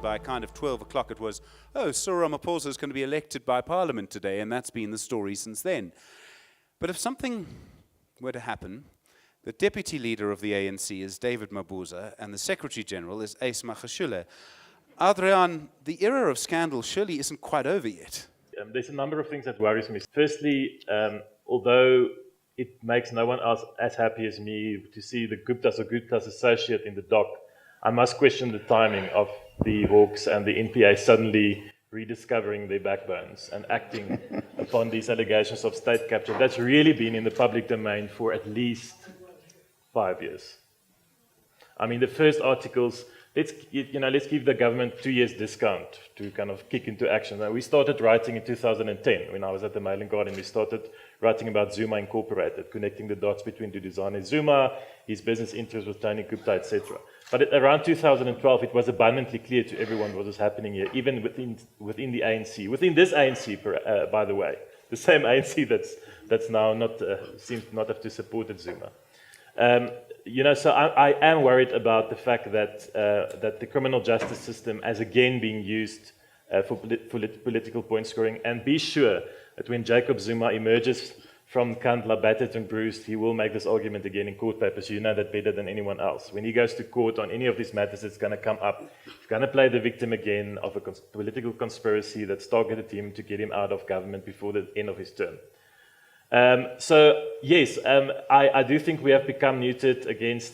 and by kind of 12 o'clock it was, oh, Cyril Ramaphosa is going to be elected by Parliament today, and that's been the story since then. But if something were to happen, the deputy leader of the ANC is David Mabuza, and the Secretary General is Ace Magashule. Adriaan, the era of scandal surely isn't quite over yet. There's a number of things that worries me. Firstly, although it makes no one else as happy as me to see the Gupta's or Gupta's associate in the dock, I must question the timing of the Hawks and the NPA suddenly rediscovering their backbones and acting upon these allegations of state capture. That's really been in the public domain for at least 5 years. I mean, the first articles, let's give the government 2 years discount to kind of kick into action. Now, we started writing in 2010 when I was at the Mail and Guardian. We started writing about Zuma Incorporated, connecting the dots between Duduzane Zuma, his business interests with Tony Gupta, etc. But around 2012, it was abundantly clear to everyone what was happening here, even within the ANC, within this ANC, by the way, the same ANC that's now seems not have to support Zuma. So I am worried about the fact that the criminal justice system is again being used for political point scoring. And be sure that when Jacob Zuma emerges from Kandla battered and bruised, he will make this argument again in court papers. You know that better than anyone else. When he goes to court on any of these matters, it's going to come up. He's going to play the victim again of a political conspiracy that's targeted him to get him out of government before the end of his term. Yes, I do think we have become neutered against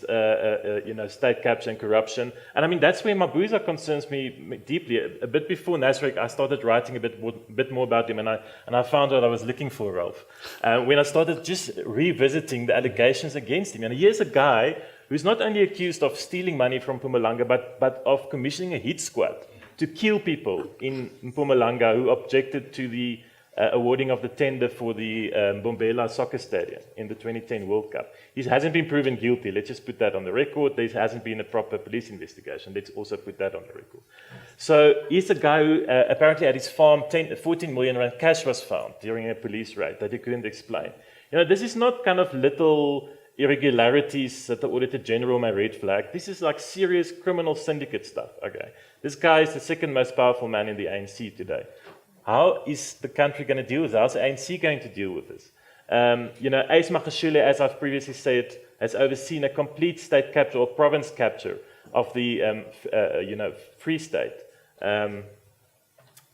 state capture and corruption, and I mean that's where Mabuza concerns me deeply. A bit before Nasrek, I started writing a bit more about him, and I found what I was looking for, Ralph. When I started just revisiting the allegations against him, and here's a guy who's not only accused of stealing money from Mpumalanga, but of commissioning a hit squad to kill people in Mpumalanga who objected to the awarding of the tender for the Bombela soccer stadium in the 2010 World Cup. He hasn't been proven guilty. Let's just put that on the record. There hasn't been a proper police investigation. Let's also put that on the record. So he's a guy who apparently at his farm 14 million rand cash was found during a police raid that he couldn't explain. This is not kind of little irregularities that the Auditor General may red flag. This is like serious criminal syndicate stuff. Okay, this guy is the second most powerful man in the ANC today. How is the country going to deal with this? How's the ANC going to deal with this? Ace Magashule, as I've previously said, has overseen a complete state capture or province capture of the Free State.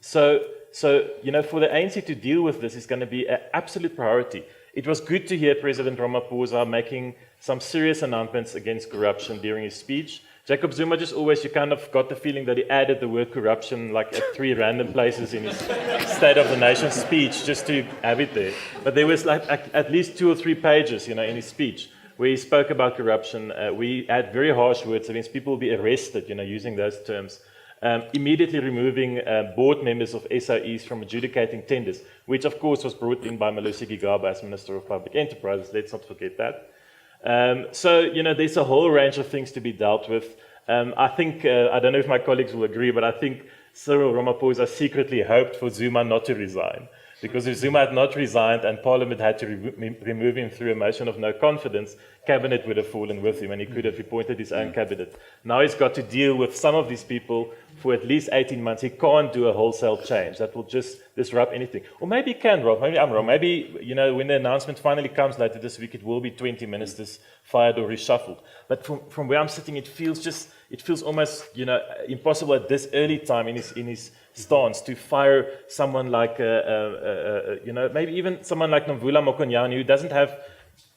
So for the ANC to deal with this is going to be an absolute priority. It was good to hear President Ramaphosa making some serious announcements against corruption during his speech. Jacob Zuma just always, you kind of got the feeling that he added the word corruption like at 3 random places in his State of the Nation speech just to have it there. But there was like at least 2 or 3 pages, in his speech where he spoke about corruption. We had very harsh words against people be arrested, using those terms. Immediately removing board members of SOEs from adjudicating tenders, which of course was brought in by Malusi Gigaba as Minister of Public Enterprises. Let's not forget that. There's a whole range of things to be dealt with. I think, I don't know if my colleagues will agree, but I think Cyril Ramaphosa secretly hoped for Zuma not to resign. Because if Zuma had not resigned and Parliament had to remove him through a motion of no confidence, Cabinet would have fallen with him and he could have appointed his own Cabinet. Now he's got to deal with some of these people for at least 18 months. He can't do a wholesale change. That will just disrupt anything. Or maybe he can, Rob. Maybe I'm wrong. Maybe, when the announcement finally comes later this week, it will be 20 ministers fired or reshuffled. But from where I'm sitting, it feels almost, impossible at this early time in his stance to fire someone like, maybe even someone like Nomvula Mokonyane who doesn't have,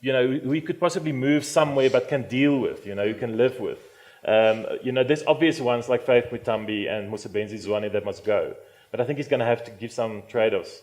who he could possibly move somewhere but can deal with, who can live with. There's obvious ones like Faith Mutambi and Musebenzi Zwane that must go. But I think he's going to have to give some trade-offs.